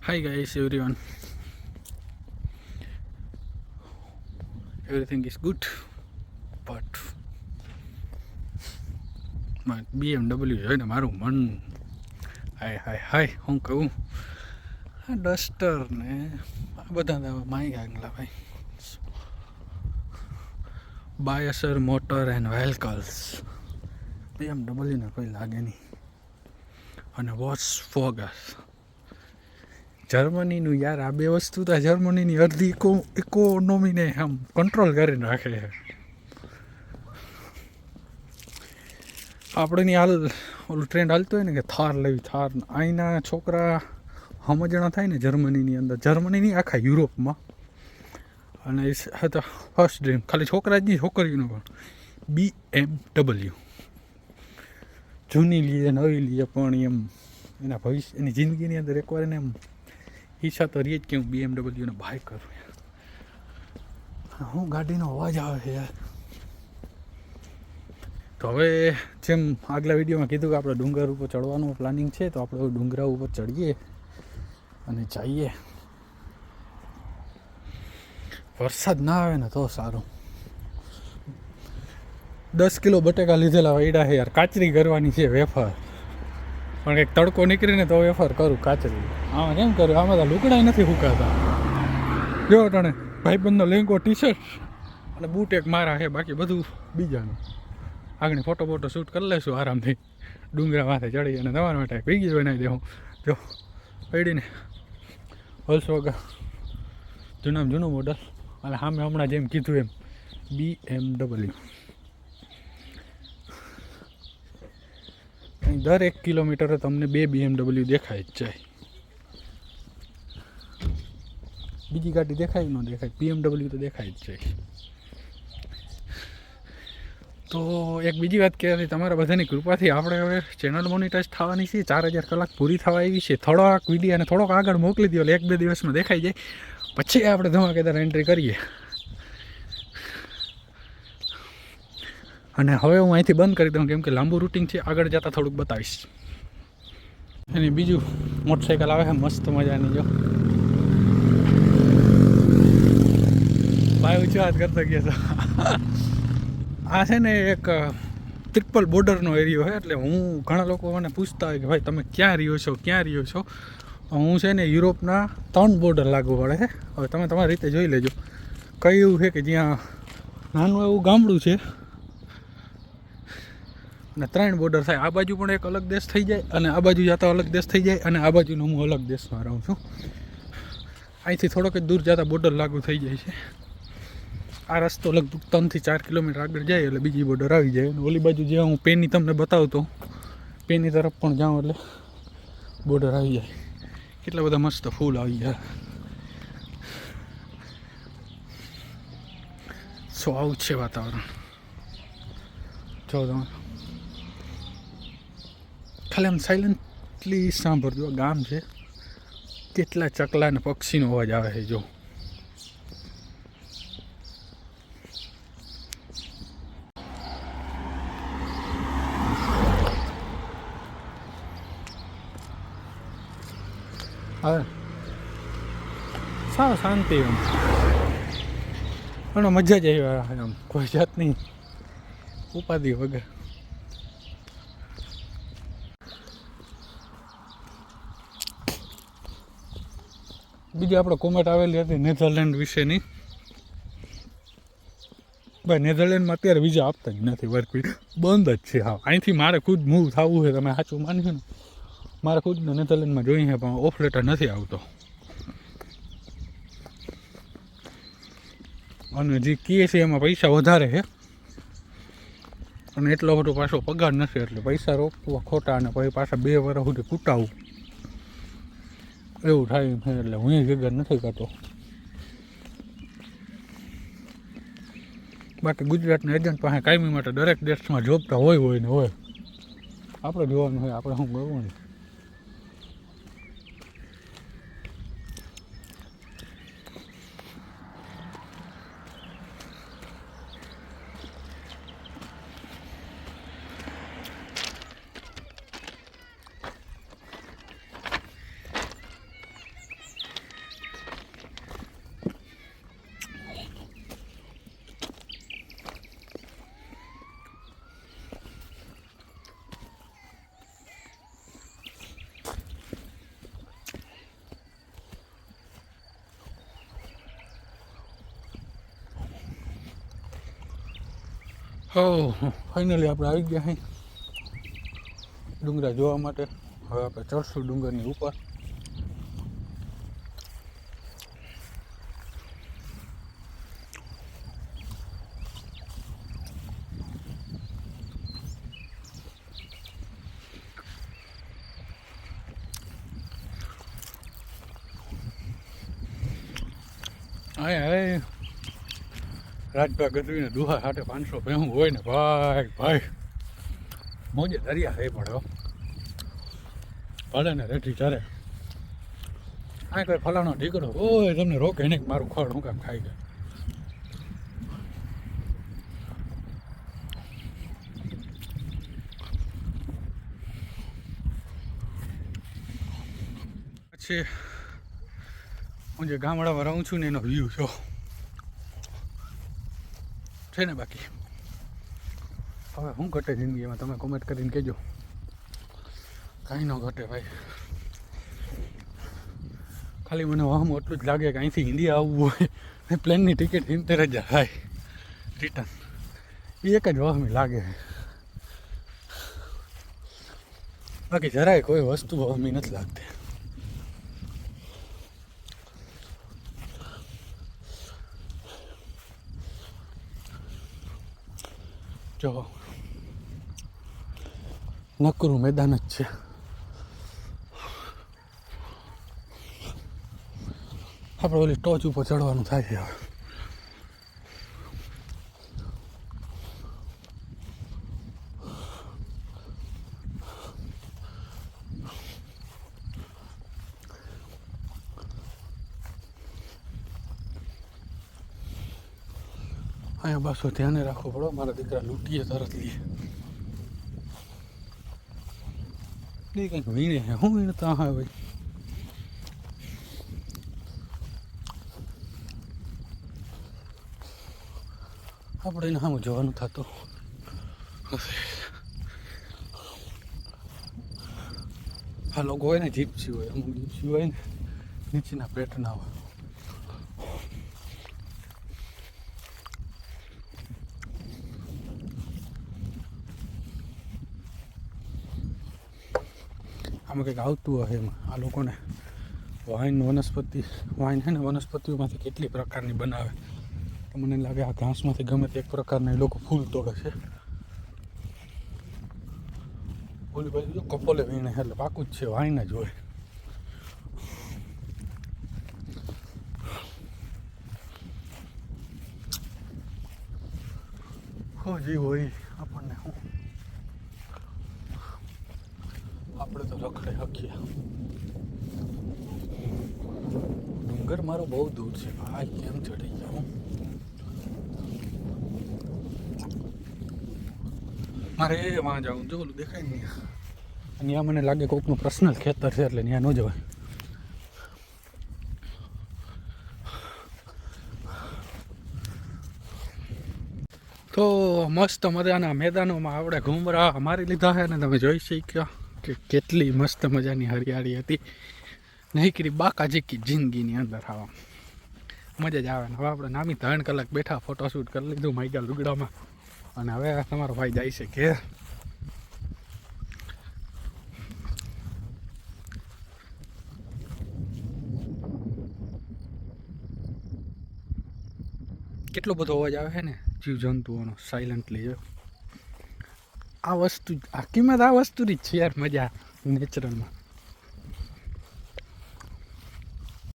Hi guys, everyone. Everything is good, but my BMW જોઈને મારું મન હાય હું કહું આ ડસ્ટર ને આ બધા માંગ્યા આગલા ભાઈ બાયસર મોટર એન્ડ વ્હીકલ્સ BMW ને કોઈ લાગે નહીં અને વોટ્સ ફોગસ જર્મનીનું યાર આ બે વસ્તુ તો જર્મનીની અડધી ઇકોનોમીને આમ કંટ્રોલ કરીને રાખે છે. આપણેની હાલ ઓલું ટ્રેન્ડ હાલતો હોય ને કે થાર લેવી થાર અહીંના છોકરા સમજણા થાય ને જર્મનીની અંદર જર્મનીની આખા યુરોપમાં અને એ હતા ફર્સ્ટ ડ્રીમ ખાલી છોકરા જ નહીં છોકરીઓનો પણ BMW જૂની લઈએ નવી લઈએ પણ એમ એના ભવિષ્ય એની જિંદગીની અંદર એકવાર એને એમ ઈચ્છા તો રહી જ કે હું BMW ને બાય કરું યાર. હું ગાડીનો અવાજ આવે છે યાર. તો હવે જેમ આગલા વિડીયોમાં કીધું કે આપણે ડુંગર ઉપર ચડવાનું પ્લાનિંગ છે તો આપણે ડુંગરા ઉપર ચડીએ અને જઈએ. વરસાદ ના આવે ને તો સારું. 10 કિલો બટેકા લીધેલા વૈડા છે યાર. કાચરી કરવાની છે વેફર પણ કંઈક તડકો નીકળીને તો વેફર કરું કાચરી. આમાં કેમ કરું આમાં તો લુકડાય નથી ફૂંકાતા. જો તને ભાઈબંધનો લેંગો ટી-શર્ટ અને બૂટ એક મારા છે બાકી બધું બીજાનું. આગળ ફોટો શૂટ કરી લઈશું આરામથી ડુંગરા માથે ચડી અને તમારા માટે ભેગી બનાવી દઉં. જો પડીને હોલ્સવોગન જૂનામાં જૂનું મોડલ અને સામે હમણાં જેમ કીધું એમ BMW. દરેક કિલોમીટરે તમને 2 BMW દેખાય જ જાય. બીજી ગાડી દેખાય ન દેખાય BMW તો દેખાય જ જાય. તો એક બીજી વાત કહેવાથી તમારા બધાની કૃપાથી આપણે હવે ચેનલ મોનિટાઈઝ થવાની છે. 4000 કલાક પૂરી થવા આવી છે. થોડોક વિડીયો અને થોડોક આગળ મોકલી દો એટલે 1-2 દિવસમાં દેખાઈ જાય પછી આપણે ધમાકેદાર એન્ટ્રી કરીએ. અને હવે હું અહીંથી બંધ કરી દઉં કેમ કે લાંબુ રૂટિંગ છે. આગળ જતાં થોડુંક બતાવીશ. અને બીજું મોટરસાઇકલ આવે છે મસ્ત મજાની. જો ભાઈ ઊંચો હાથ કરતા ગયા હતા. આ છે ને એક ટ્રિપલ બોર્ડરનો એરિયો છે એટલે હું ઘણા લોકો મને પૂછતા હોય કે ભાઈ તમે ક્યાં રહ્યો છો. હું છે ને યુરોપના 3 બોર્ડર લાગુ પડે છે. હવે તમે તમારી રીતે જોઈ લેજો. કઈ એવું છે કે જ્યાં નાનું એવું ગામડું છે અને 3 બોર્ડર થાય. આ બાજુ પણ એક અલગ દેશ થઈ જાય અને આ બાજુ જતા અલગ દેશ થઈ જાય અને આ બાજુનો હું અલગ દેશમાં રહું છું. અહીંથી થોડોક જ દૂર જતા બોર્ડર લાગુ થઈ જાય છે. આ રસ્તો લગભગ 3 થી 4 કિલોમીટર આગળ જાય એટલે બીજી બોર્ડર આવી જાય. અને ઓલી બાજુ જે હું પેની તમને બતાવતો પેની તરફ પણ જાઉં એટલે બોર્ડર આવી જાય. કેટલા બધા મસ્ત ફૂલ આવી જાય. સો આવું જ છે વાતાવરણ. જો તમે ખાલી આમ સાયલન્ટલી સાંભળજો. ગામ છે કેટલા ચકલા અને પક્ષીનો અવાજ આવે છે. જો હા સાવ શાંતિ એમ અને મજા જ આવી આમ કોઈ જાતની ઉપાધિ વગર. બીજી આપણે કોમેન્ટ આવેલી હતી નેધરલેન્ડ વિશેની. ભાઈ નેધરલેન્ડમાં અત્યારે વિઝા આપતા જ નથી. વર્ક બંધ જ છે. હા અહીંથી મારે ખુદ મૂવ થવું છે. તમે સાચું માનશો ને મારે ખુદને નેધરલેન્ડમાં જોઈએ છે પણ ઓફ લેટર નથી આવતો. અને જે કહે છે એમાં પૈસા વધારે છે અને એટલો બધો પાછો પગાર નથી એટલે પૈસા રોકવા ખોટા અને પછી પાછા 2 વર્ષ સુધી કૂટાવું એવું થાય છે. એટલે હું ભેગા નથી કરતો. બાકી ગુજરાતના એજન્ટ પાસે કાયમી માટે દરેક દેશમાં જોબતા હોય ને હોય. આપણે જોવાનું હોય આપણે શું કરવું. ફાઇનલી આપણે આવી ગયા અહીં ડુંગરા જોવા માટે. હવે આપણે ચડશું ડુંગરની ઉપર. હા રાજભા ગદવીને દુહા સાથે 500 ભેહું હોય ને ભાઈ ભાઈ મોજે દરિયા થઈ પડ્યો ભલે ને રેઠી ચારે. આ કોઈ ફલાણો ઢીકડો ઓય તમને રોકે નહીં મારું ખડ હું કામ ખાઈ ગયા. પછી હું જે ગામડામાં રહું છું ને એનો વ્યૂ છો છે ને. બાકી હવે શું ઘટે જિંદગીમાં તમે કોમેન્ટ કરીને કહેજો. કાંઈ ન ઘટે ભાઈ. ખાલી મને વાહમાં એટલું જ લાગે કે અહીંથી ઇન્ડિયા આવવું હોય ને પ્લેનની ટિકિટ 70,000 થાય રિટર્ન. એ એક જ વહમી લાગે. બાકી જરાય કોઈ વસ્તુ વહમી નથી લાગતી. જો નકરું મેદાન જ છે. આપણે ઓલી ટોચ ઉપર ચડવાનું થાય છે હવે. અહીંયા પાછું ધ્યાને રાખવું પડે. મારા દીકરા લૂંટીએ તરત લઈએ. એ કંઈક વીણે છે. શું વીણતા હા ભાઈ. આપણે એને સામે જોવાનું થતું. આ લોકો હોય ને જીપ્સી હોય. અમુક જીપ્સી હોય ને નીચેના પેટના હોય. આમાં કંઈક આવતું હોય એમાં. આ લોકોને વાઇન છે ને વનસ્પતિઓમાંથી કેટલી પ્રકારની બનાવે. તો મને લાગે આ ઘાસમાંથી ગમે તે એક પ્રકારના એ લોકો ફૂલ તોડે છે. ઓલી બાજુ જો કપોલે વીણે એટલે પાકું જ છે વાઇન જ હોય. હો જી હોય આપણને શું આપણે તો રખડે હકીએ. ડુંગર મારો બહુ દૂર છે ભાઈ. કેમ ચડી જાઉં. મારે વાં જવું. જો ઓલું દેખાય ને ત્યાં મને લાગે કોઈકનું પર્સનલ ખેતર છે એટલે ત્યાં ન જવાય. તો મસ્ત મજાના મેદાનોમાં આપણે ઘૂમરા મારી લીધા છે ને તમે જોઈ શક્યા કે કેટલી મસ્ત મજાની હરિયાળી હતી. નહીકરી બાકાજીકી જિંદગીની અંદર આવા મજા જ આવે ને. હવે આપણે નામી 3 કલાક બેઠા ફોટોશૂટ કરી લીધું માઈગા લુગડામાં. અને હવે તમારો ભાઈ જાય છે ઘેર. કેટલો બધો અવાજ આવે છે ને જીવજંતુઓનો સાયલન્ટલી. આ વસ્તુ હકીકત આ વસ્તુની જ છે યાર મજા નેચરલમાં.